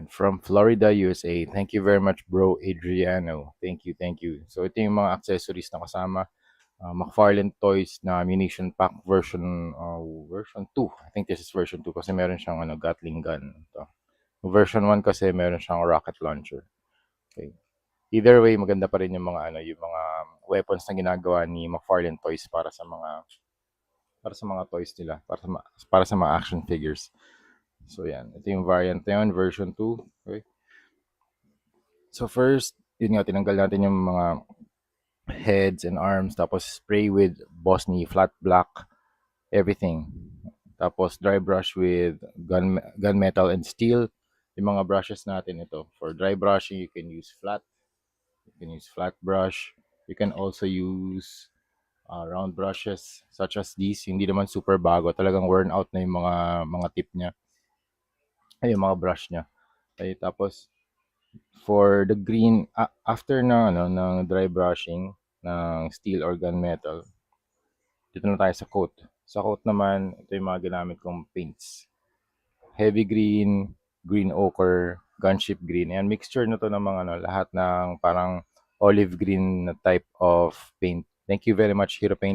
from Florida, USA. Thank you very much, bro Adriano. Thank you, thank you. So ito yung mga accessories na kasama. McFarlane Toys na ammunition pack version 2. I think this is version 2 kasi meron siyang Gatling gun. Ito. Version 1 kasi meron siyang rocket launcher. Okay. Either way, maganda pa rin yung mga weapons na ginagawa ni McFarlane Toys para sa mga toys nila, para sa mga action figures. So yan, ito yung variant na yun, version 2. Okay. So first, yun nga, tinanggal natin yung mga heads and arms, tapos spray with Bosny flat black, everything. Tapos dry brush with gunmetal and steel. Yung mga brushes natin ito. For dry brushing, you can use flat. You can use flat brush. You can also use round brushes such as these. Hindi naman super bago. Talagang worn out na yung mga tip niya. Ay, yung mga brush niya. Okay, tapos for the green, after ng dry brushing ng steel or gunmetal, dito na tayo sa coat. Sa coat naman, ito yung mga ginamit kong paints. Heavy green, green ochre, gunship green. Ayan, mixture na to ng mga lahat ng parang olive green na type of paint. Thank you very much, Hero Paint.